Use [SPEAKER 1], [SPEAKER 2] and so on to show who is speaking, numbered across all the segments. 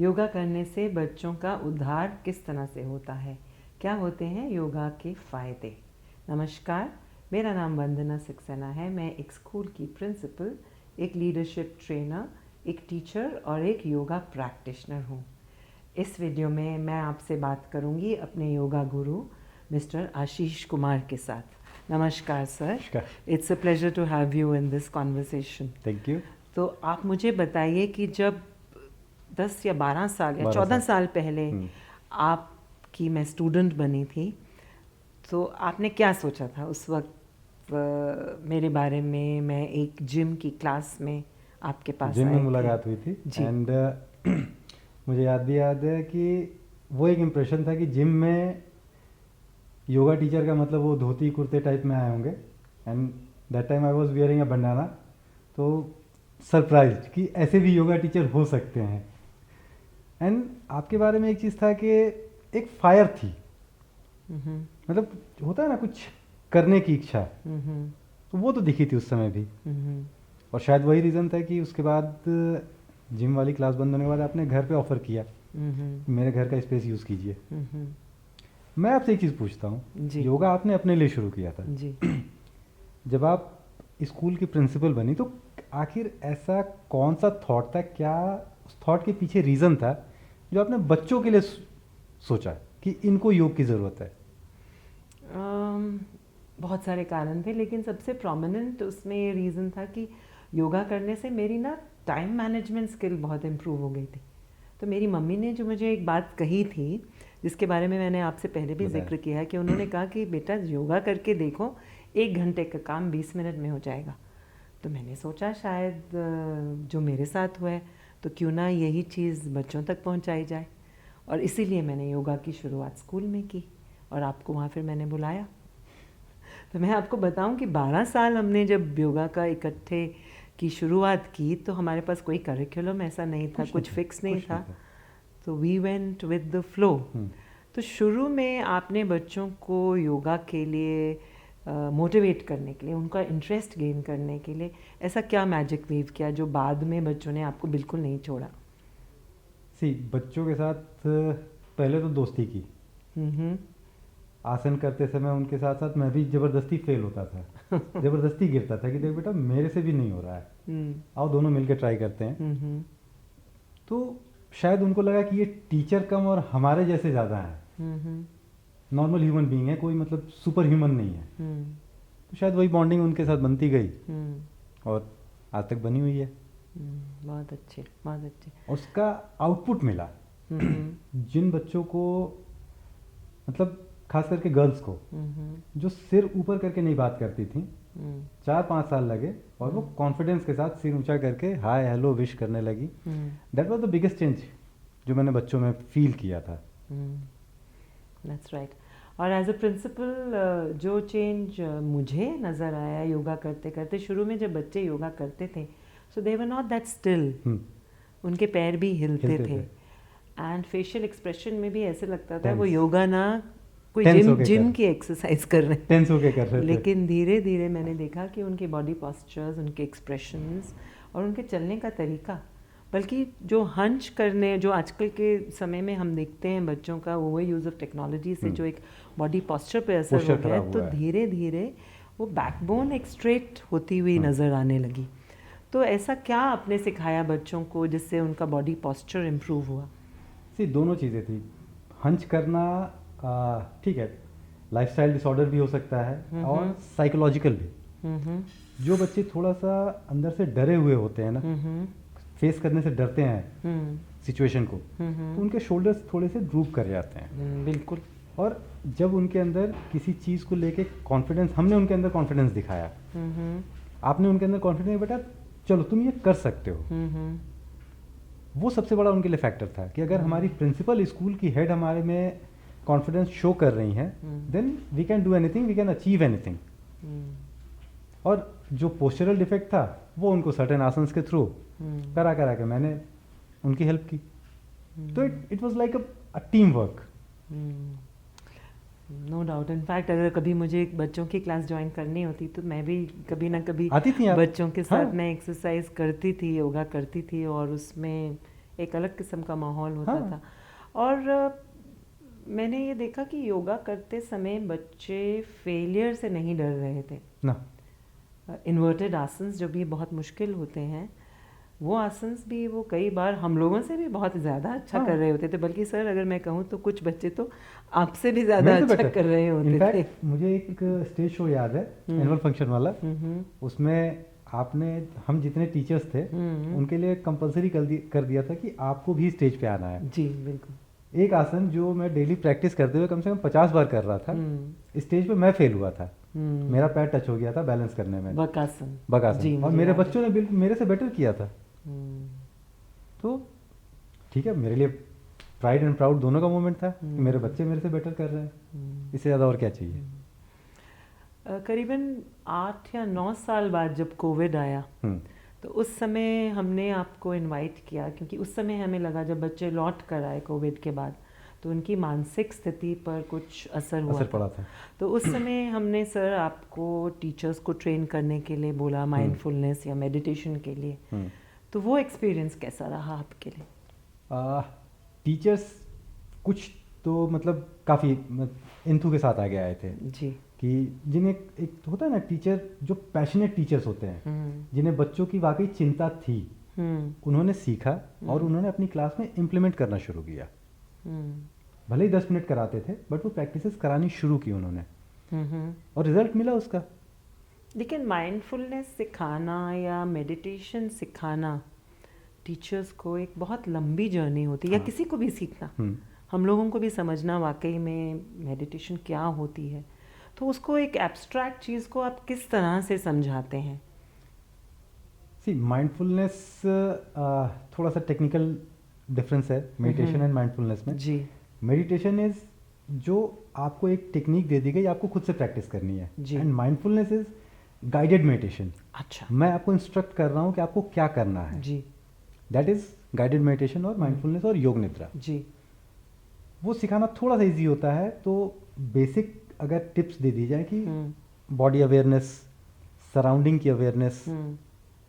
[SPEAKER 1] योगा करने से बच्चों का उद्धार किस तरह से होता है, क्या होते हैं योगा के फ़ायदे। नमस्कार, मेरा नाम वंदना सक्सेना है। मैं एक स्कूल की प्रिंसिपल, एक लीडरशिप ट्रेनर, एक टीचर और एक योगा प्रैक्टिशनर हूँ। इस वीडियो में मैं आपसे बात करूँगी अपने योगा गुरु मिस्टर आशीष कुमार के साथ। नमस्कार sir, it's a pleasure to have you in this conversation.
[SPEAKER 2] Thank you.
[SPEAKER 1] तो आप मुझे बताइए कि जब 10 या 12 साल या 14 साल पहले आपकी मैं स्टूडेंट बनी थी, तो आपने क्या सोचा था उस वक्त मेरे बारे में। मैं एक जिम की क्लास में आपके पास
[SPEAKER 2] जिम में
[SPEAKER 1] आई
[SPEAKER 2] मुलाकात हुई थी
[SPEAKER 1] एंड
[SPEAKER 2] मुझे याद है कि वो एक इम्प्रेशन था कि जिम में योगा टीचर का मतलब वो धोती कुर्ते टाइप में आए होंगे। And that time I was wearing a bandana, तो सरप्राइज कि ऐसे भी योगा टीचर हो सकते हैं। एंड आपके बारे में एक चीज़ था कि एक फायर थी, मतलब होता है ना कुछ करने की इच्छा, तो वो तो दिखी थी उस समय भी। और शायद वही रीज़न था कि उसके बाद जिम वाली क्लास बंद होने के बाद आपने घर पे ऑफ़र किया मेरे घर का स्पेस यूज़ कीजिए। मैं आपसे एक चीज़ पूछता हूँ, योगा आपने अपने लिए शुरू किया था
[SPEAKER 1] जी।
[SPEAKER 2] जब आप स्कूल की प्रिंसिपल बनी, तो आखिर ऐसा कौन सा थॉट था, क्या उस थॉट के पीछे रीज़न था जो आपने बच्चों के लिए सोचा कि इनको योग की ज़रूरत है?
[SPEAKER 1] बहुत सारे कारण थे, लेकिन सबसे प्रोमिनेंट उसमें ये रीज़न था कि योगा करने से मेरी ना टाइम मैनेजमेंट स्किल बहुत इम्प्रूव हो गई थी। तो मेरी मम्मी ने जो मुझे एक बात कही थी, जिसके बारे में मैंने आपसे पहले भी जिक्र किया है, कि उन्होंने कहा कि बेटा योगा करके देखो, 1 घंटे का काम 20 मिनट में हो जाएगा। तो मैंने सोचा शायद जो मेरे साथ हुआ है तो क्यों ना यही चीज़ बच्चों तक पहुंचाई जाए, और इसीलिए मैंने योगा की शुरुआत स्कूल में की और आपको वहाँ फिर मैंने बुलाया। तो मैं आपको बताऊं कि 12 साल हमने जब योगा का इकट्ठे की शुरुआत की, तो हमारे पास कोई करिकुलम ऐसा नहीं था, कुछ फिक्स नहीं था, तो we went with the flow. तो शुरू में आपने बच्चों को योगा के लिए मोटिवेट करने के लिए, उनका इंटरेस्ट गेन करने के लिए ऐसा क्या मैजिक वेव किया जो बाद में बच्चों ने आपको बिल्कुल नहीं छोड़ा?
[SPEAKER 2] बच्चों के साथ पहले तो दोस्ती की। आसन करते समय उनके साथ साथ मैं भी ज़बरदस्ती फेल होता था ज़बरदस्ती गिरता था कि देख बेटा मेरे से भी नहीं हो रहा है, आओ दोनों मिलकर ट्राई करते हैं। तो शायद उनको लगा कि ये टीचर कम और हमारे जैसे ज़्यादा हैं, नॉर्मल ह्यूमन बीइंग है, कोई मतलब सुपर ह्यूमन नहीं है। तो शायद वही बॉन्डिंग उनके साथ बनती गई और आज तक बनी हुई है।
[SPEAKER 1] बहुत अच्छे, बहुत अच्छे।
[SPEAKER 2] उसका आउटपुट मिला जिन बच्चों को, मतलब खास करके गर्ल्स को, जो सिर ऊपर करके नहीं बात करती थी, 4-5 साल लगे और वो कॉन्फिडेंस के साथ सिर ऊंचा करके हाय हेलो विश करने लगी। That was the biggest change जो मैंने बच्चों में फील किया था।
[SPEAKER 1] That's right. और एज अ प्रिंसिपल जो चेंज मुझे नज़र आया योगा करते करते, शुरू में जब बच्चे योगा करते थे सो दे वर नॉट दैट स्टिल, उनके पैर भी हिलते थे एंड फेशियल एक्सप्रेशन में भी ऐसे लगता था वो योगा ना कोई जिम की एक्सरसाइज कर रहे हैं,
[SPEAKER 2] टेंस होके कर रहे थे।
[SPEAKER 1] लेकिन धीरे धीरे मैंने देखा कि उनके बॉडी पॉस्चर्स, उनके एक्सप्रेशंस और उनके चलने का तरीका, बल्कि जो हंच करने, जो आजकल के समय में हम देखते हैं बच्चों का ओवर यूज़ ऑफ टेक्नोलॉजी से जो एक बॉडी पॉस्चर पे असर हो गया, तो धीरे धीरे वो बैकबोन एक स्ट्रेट होती हुई नज़र आने लगी। तो ऐसा क्या आपने सिखाया बच्चों को जिससे उनका बॉडी पॉस्चर इम्प्रूव हुआ?
[SPEAKER 2] दोनों चीज़ें थी। हंच करना ठीक है, लाइफस्टाइल डिसऑर्डर भी हो सकता है और साइकोलॉजिकल भी। जो बच्चे थोड़ा सा अंदर से डरे हुए होते हैं ना, फेस करने से डरते हैं सिचुएशन को, तो उनके शोल्डर्स थोड़े से ड्रूप कर जाते हैं।
[SPEAKER 1] बिल्कुल।
[SPEAKER 2] और जब उनके अंदर किसी चीज़ को लेके कॉन्फिडेंस, हमने उनके अंदर कॉन्फिडेंस दिखाया, आपने उनके अंदर कॉन्फिडेंस, बेटा चलो तुम ये कर सकते हो, वो सबसे बड़ा उनके लिए फैक्टर था कि अगर हमारी प्रिंसिपल स्कूल की हेड हमारे में कॉन्फिडेंस शो कर रही हैं, then we can do anything, we can achieve anything. और जो पोस्चरल डिफेक्ट था वो उनको सर्टेन आसन्स के थ्रू करा के मैंने उनकी हेल्प की। तो it was like a team work.
[SPEAKER 1] No doubt. In fact अगर कभी मुझे बच्चों की क्लास ज्वाइन करनी होती तो मैं भी कभी ना कभी
[SPEAKER 2] आती थी
[SPEAKER 1] बच्चों के साथ मैं एक्सरसाइज करती थी, योगा करती थी, और उसमें एक अलग किस्म का माहौल होता
[SPEAKER 2] हाँ।
[SPEAKER 1] था। और मैंने ये देखा कि योगा करते समय बच्चे फेलियर से नहीं डर रहे थे।
[SPEAKER 2] ना
[SPEAKER 1] इन्वर्टेड आसन्स जो भी बहुत मुश्किल होते हैं, वो आसन्स भी वो कई बार हम लोगों से भी बहुत ज़्यादा अच्छा
[SPEAKER 2] हाँ।
[SPEAKER 1] कर रहे होते थे। बल्कि सर अगर मैं कहूँ तो कुछ बच्चे तो आपसे भी ज़्यादा
[SPEAKER 2] मेरे से
[SPEAKER 1] अच्छा
[SPEAKER 2] better।
[SPEAKER 1] कर रहे होते थे।
[SPEAKER 2] इनफैक्ट मुझे एक स्टेज शो याद है, एनुअल फंक्शन वाला। उसमें हम जितने टीचर्स थे उनके लिए कंपलसरी कर दिया था कि आपको भी स्टेज पे आना है।
[SPEAKER 1] जी बिल्कुल।
[SPEAKER 2] एक आसन जो मैं डेली प्रैक्टिस करते हुए कम से कम 50 बार कर रहा था, स्टेज पे मैं फेल हुआ था। मेरा पैर टच हो गया था बैलेंस करने में,
[SPEAKER 1] बकासन।
[SPEAKER 2] बकासन।
[SPEAKER 1] जी,
[SPEAKER 2] और
[SPEAKER 1] मुझे
[SPEAKER 2] मेरे
[SPEAKER 1] याद है।
[SPEAKER 2] बच्चों ने बिल्कुल मेरे से बेटर किया था। तो ठीक है, मेरे लिए प्राइड एंड प्राउड दोनों का मोमेंट था कि मेरे बच्चे मेरे से बेटर कर रहे हैं। इससे ज़्यादा और क्या चाहिए।
[SPEAKER 1] करीबन 8 या 9 साल बाद जब कोविड आया, तो उस समय हमने आपको इनवाइट किया, क्योंकि उस समय हमें लगा जब बच्चे लौट कर आए कोविड के बाद तो उनकी मानसिक स्थिति पर कुछ असर
[SPEAKER 2] पड़ा था।
[SPEAKER 1] तो उस समय हमने सर आपको टीचर्स को ट्रेन करने के लिए बोला, माइंडफुलनेस या मेडिटेशन के लिए। तो वो एक्सपीरियंस कैसा रहा आपके लिए?
[SPEAKER 2] टीचर्स कुछ तो मतलब काफ़ी इंथू के साथ आगे आए थे
[SPEAKER 1] जी।
[SPEAKER 2] कि जिन्हें एक होता है ना टीचर, जो पैशनेट टीचर्स होते हैं, जिन्हें बच्चों की वाकई चिंता थी, उन्होंने सीखा और उन्होंने अपनी क्लास में इम्प्लीमेंट करना शुरू किया। भले ही 10 मिनट कराते थे, बट वो प्रैक्टिसेस करानी शुरू की उन्होंने, और रिजल्ट मिला उसका।
[SPEAKER 1] लेकिन माइंडफुलनेस सिखाना या मेडिटेशन सिखाना टीचर्स को एक बहुत लंबी जर्नी होती है, या किसी को भी सीखना, हम लोगों को भी समझना वाकई में मेडिटेशन क्या होती है। तो उसको एक एब्स्ट्रैक्ट चीज़ को आप किस तरह से समझाते हैं?
[SPEAKER 2] सी माइंडफुलनेस थोड़ा सा टेक्निकल डिफरेंस है मेडिटेशन एंड माइंडफुलनेस में।
[SPEAKER 1] जी।
[SPEAKER 2] मेडिटेशन इज जो आपको एक टेक्निक दे दी गई, आपको खुद से प्रैक्टिस करनी है। And mindfulness is guided meditation.
[SPEAKER 1] अच्छा।
[SPEAKER 2] मैं आपको इंस्ट्रक्ट कर रहा हूँ कि आपको क्या करना है।
[SPEAKER 1] जी।
[SPEAKER 2] दैट इज गाइडेड मेडिटेशन और माइंडफुलनेस और योग निद्रा।
[SPEAKER 1] जी।
[SPEAKER 2] वो सिखाना थोड़ा सा इजी होता है। तो बेसिक अगर टिप्स दे दी जाए कि बॉडी अवेयरनेस, सराउंडिंग की अवेयरनेस,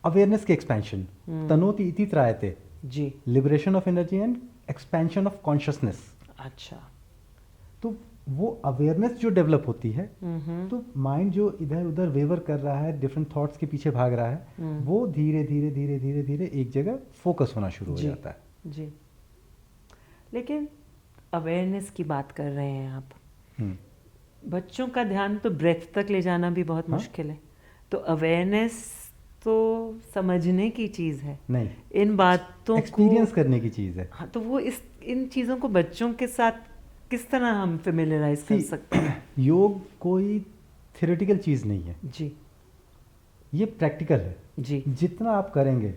[SPEAKER 2] अवेयरनेस के एक्सपेंशन, तनोति इति त्रायते,
[SPEAKER 1] जी,
[SPEAKER 2] liberation of energy and expansion of consciousness.
[SPEAKER 1] अच्छा।
[SPEAKER 2] तो वो अवेयरनेस जो डेवलप होती है, तो माइंड जो इधर उधर वेवर कर रहा है, डिफरेंट थॉट्स के पीछे भाग रहा है, वो धीरे धीरे धीरे धीरे धीरे एक जगह फोकस होना शुरू हो जाता है।
[SPEAKER 1] जी। लेकिन अवेयरनेस की बात कर रहे हैं आप, बच्चों का ध्यान तो ब्रेथ तक ले जाना भी बहुत मुश्किल है। तो अवेयरनेस तो समझने की चीज़ है,
[SPEAKER 2] नहीं,
[SPEAKER 1] इन बातों
[SPEAKER 2] एक्सपीरियंस करने की चीज़ है।
[SPEAKER 1] हाँ, तो वो इन चीज़ों को बच्चों के साथ किस तरह हम फेमिलियराइज कर सकते हैं?
[SPEAKER 2] योग कोई थ्योरेटिकल चीज़ नहीं है
[SPEAKER 1] जी,
[SPEAKER 2] ये प्रैक्टिकल है।
[SPEAKER 1] जी।
[SPEAKER 2] जितना आप करेंगे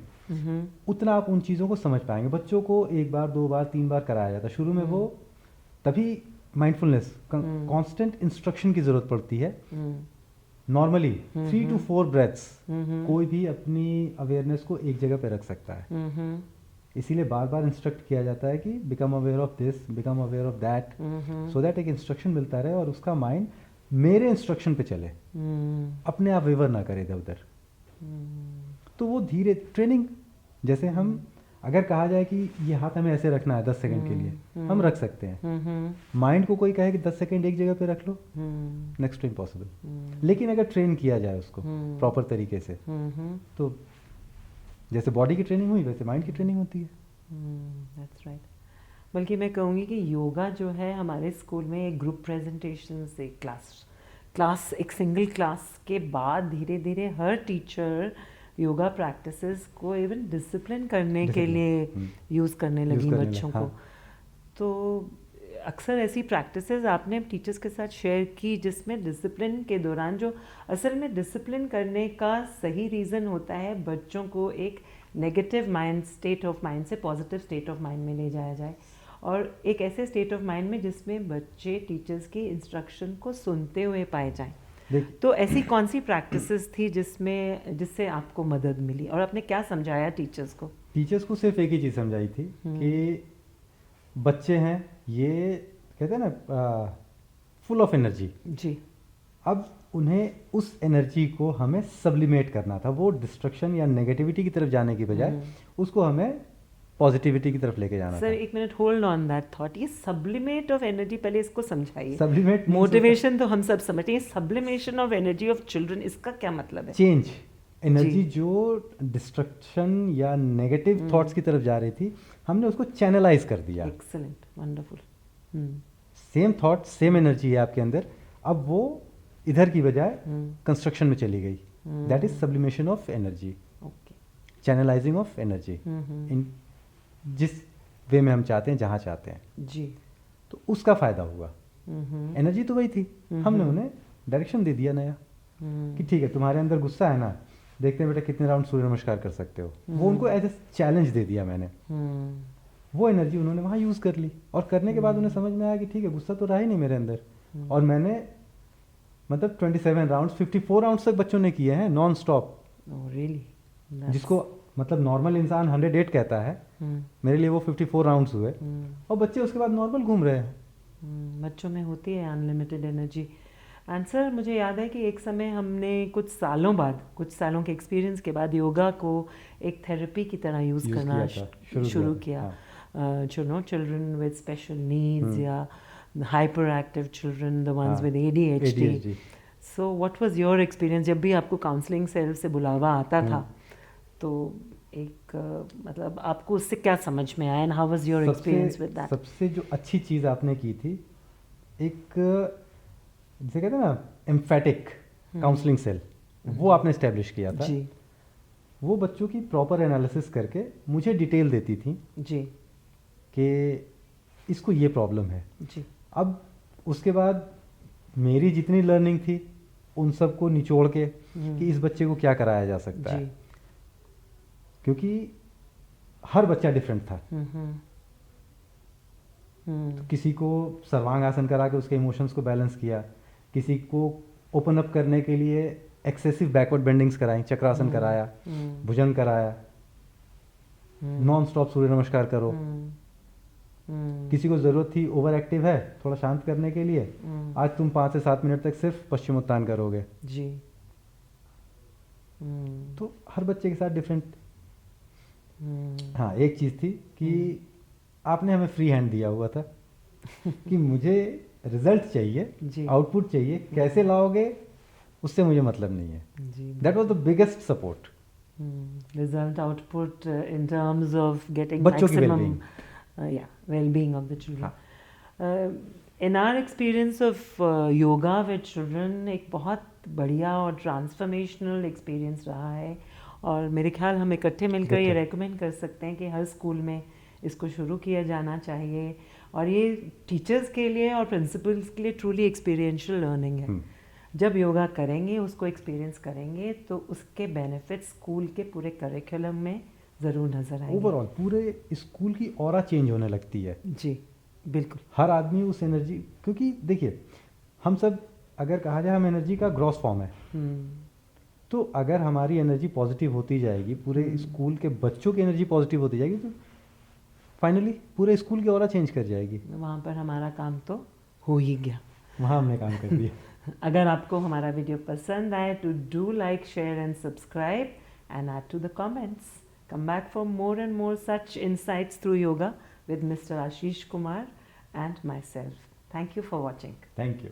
[SPEAKER 2] उतना आप उन चीज़ों को समझ पाएंगे। बच्चों को 1 बार 2 बार 3 बार कराया जाता है शुरू में, वो तभी माइंडफुलनेस कांस्टेंट इंस्ट्रक्शन की ज़रूरत पड़ती है। नॉर्मली 3 to 4 ब्रेथ्स कोई भी अपनी अवेयरनेस को एक जगह पे रख सकता है। इसीलिए बार बार इंस्ट्रक्ट किया जाता है कि become aware of this, become aware of that, so that एक इंस्ट्रक्शन मिलता रहे और उसका माइंड मेरे इंस्ट्रक्शन पे चले, अपने आप वेवर ना करे इधर उधर। तो वो धीरे ट्रेनिंग, जैसे हम अगर कहा जाए कि ये हाथ हमें ऐसे रखना है 10 सेकंड के लिए, हम रख सकते हैं। माइंड को कोई कहे कि 10 सेकंड एक जगह पे रख लो, नेक्स्ट टू इम्पॉसिबल। लेकिन अगर ट्रेन किया जाए उसको प्रॉपर तरीके से, तो जैसे बॉडी की ट्रेनिंग हुई वैसे माइंड की ट्रेनिंग होती है।
[SPEAKER 1] That's right. बल्कि मैं कहूँगी कि योगा जो है हमारे स्कूल में एक ग्रुप प्रेजेंटेशन से क्लास एक सिंगल क्लास के बाद धीरे धीरे हर टीचर योगा प्रैक्टिसेस को इवन डिसिप्लिन करने के लिए यूज़ करने लगी बच्चों को। तो अक्सर ऐसी प्रैक्टिसेस आपने टीचर्स के साथ शेयर की जिसमें डिसिप्लिन के दौरान, जो असल में डिसिप्लिन करने का सही रीज़न होता है बच्चों को एक नेगेटिव स्टेट ऑफ माइंड से पॉजिटिव स्टेट ऑफ माइंड में ले जाया जाए, और एक ऐसे स्टेट ऑफ माइंड में जिसमें बच्चे टीचर्स की इंस्ट्रक्शन को सुनते हुए पाए जाएं। तो ऐसी कौन सी प्रैक्टिसेस थी जिससे आपको मदद मिली, और आपने क्या समझाया टीचर्स को?
[SPEAKER 2] टीचर्स को सिर्फ एक ही चीज़ समझाई थी कि बच्चे हैं, ये कहते हैं ना फुल ऑफ एनर्जी।
[SPEAKER 1] जी।
[SPEAKER 2] अब उन्हें उस एनर्जी को हमें सब्लिमेट करना था। वो डिस्ट्रक्शन या नेगेटिविटी की तरफ जाने की बजाय उसको हमें पॉजिटिविटी की तरफ लेके जाना
[SPEAKER 1] सर
[SPEAKER 2] था।
[SPEAKER 1] एक minute hold on that thought, ये सब्लिमेट ऑफ एनर्जी, पहले इसको समझाइए।
[SPEAKER 2] सब्लिमेट
[SPEAKER 1] मोटिवेशन तो हम सब समझते हैं, sublimation of energy of children, इसका क्या मतलब है?
[SPEAKER 2] चेंज एनर्जी
[SPEAKER 1] जी।
[SPEAKER 2] जो डिस्ट्रक्शन या नेगेटिव
[SPEAKER 1] हम्म।
[SPEAKER 2] थॉट्स की तरफ जा रही थी, हमने उसको चैनलाइज कर दिया।
[SPEAKER 1] Excellent, wonderful.
[SPEAKER 2] Same thought same energy है आपके अंदर, अब वो इधर की बजाय
[SPEAKER 1] हम्म।
[SPEAKER 2] कंस्ट्रक्शन में चली गई। That is sublimation of energy,
[SPEAKER 1] okay.
[SPEAKER 2] Channelising of energy in जिस वे में हम चाहते हैं, जहाँ चाहते हैं।
[SPEAKER 1] जी।
[SPEAKER 2] तो उसका फायदा हुआ। एनर्जी तो वही थी, हमने उन्हें डायरेक्शन दे दिया नया कि ठीक है, तुम्हारे अंदर गुस्सा है ना, देखते हैं बेटा कितने राउंड सूर्य नमस्कार कर सकते हो। वो उनको एज ए चैलेंज दे दिया मैंने। वो एनर्जी उन्होंने वहाँ यूज़ कर ली, और करने के बाद उन्हें समझ में आया कि ठीक है, गुस्सा तो रहा ही नहीं मेरे अंदर। और मैंने मतलब 27 राउंड्स, 54 राउंड्स तक बच्चों ने किए हैं नॉन स्टॉप।
[SPEAKER 1] रियली?
[SPEAKER 2] जिसको मतलब नॉर्मल इंसान 108 कहता है, मेरे लिए वो 54 राउंड्स हुए। और बच्चे उसके बाद नॉर्मल घूम रहे हैं।
[SPEAKER 1] बच्चों में होती है अनलिमिटेड एनर्जी। एंड सर मुझे याद है कि एक समय हमने कुछ सालों बाद, कुछ सालों के एक्सपीरियंस के बाद योगा को एक थेरेपी की तरह यूज़ करना शुरू किया। चिल्ड्रन विद स्पेशल नीड्स या hyper active children, the ones with ADHD। So what was your experience जब भी आपको काउंसलिंग सेल से बुलावा आता था? तो एक मतलब आपको उससे क्या समझ में आया, and how was your experience with that?
[SPEAKER 2] सबसे जो अच्छी चीज़ आपने की थी, एक जिसे कहते हैं ना एम्फेटिक काउंसलिंग सेल, वो आपने इस्टेब्लिश किया था।
[SPEAKER 1] जी।
[SPEAKER 2] वो बच्चों की प्रॉपर एनालिसिस करके मुझे डिटेल देती थी
[SPEAKER 1] जी।
[SPEAKER 2] कि इसको ये प्रॉब्लम है।
[SPEAKER 1] जी।
[SPEAKER 2] अब उसके बाद मेरी जितनी लर्निंग थी उन सबको निचोड़ के कि इस बच्चे को क्या कराया जा सकता है, क्योंकि हर बच्चा डिफरेंट था। तो किसी को सर्वांग आसन करा के उसके इमोशंस को बैलेंस किया, किसी को ओपन अप करने के लिए एक्सेसिव बैकवर्ड बेंडिंग्स कराई, चक्रासन कराया, भुजंग कराया, नॉन स्टॉप सूर्य नमस्कार करो। किसी को ज़रूरत थी ओवर एक्टिव है, थोड़ा शांत करने के लिए, आज तुम 5 से 7 मिनट तक सिर्फ पश्चिमोत्तान करोगे।
[SPEAKER 1] जी।
[SPEAKER 2] तो हर बच्चे के साथ डिफरेंट। हाँ, एक चीज़ थी कि आपने हमें फ्री हैंड दिया हुआ था कि मुझे रिजल्ट चाहिए, आउटपुट चाहिए, कैसे लाओगे उससे मुझे मतलब नहीं है। That was the biggest support.
[SPEAKER 1] Result, output in terms of getting
[SPEAKER 2] बच्चों की
[SPEAKER 1] maximum well-being of the children. In our experience of yoga with children, एक बहुत बढ़िया और ट्रांसफॉर्मेशनल एक्सपीरियंस रहा है, और मेरे ख्याल हम इकट्ठे मिलकर ये रेकमेंड कर सकते हैं कि हर स्कूल में इसको शुरू किया जाना चाहिए। और ये टीचर्स के लिए और प्रिंसिपल्स के लिए ट्रूली एक्सपीरियंशियल लर्निंग है। जब योगा करेंगे, उसको एक्सपीरियंस करेंगे, तो उसके बेनिफिट्स स्कूल के पूरे करिकुलम में ज़रूर नज़र आएंगे।
[SPEAKER 2] ओवरऑल पूरे स्कूल की ऑरा चेंज होने लगती है।
[SPEAKER 1] जी बिल्कुल।
[SPEAKER 2] हर आदमी उस एनर्जी, क्योंकि देखिए हम सब अगर कहा जाए हम एनर्जी का ग्रॉस फॉर्म है, तो अगर हमारी एनर्जी पॉजिटिव होती जाएगी, पूरे स्कूल के बच्चों की एनर्जी पॉजिटिव होती जाएगी, तो फाइनली पूरे स्कूल की ऑरा चेंज कर जाएगी।
[SPEAKER 1] वहाँ पर हमारा काम तो हो ही गया,
[SPEAKER 2] वहाँ हमने काम कर दिया।
[SPEAKER 1] अगर आपको हमारा वीडियो पसंद आए तो do like, share and subscribe and add to the comments. Come back for more and more such insights through yoga with Mr. Ashish Kumar and myself. Thank you for watching.
[SPEAKER 2] Thank you.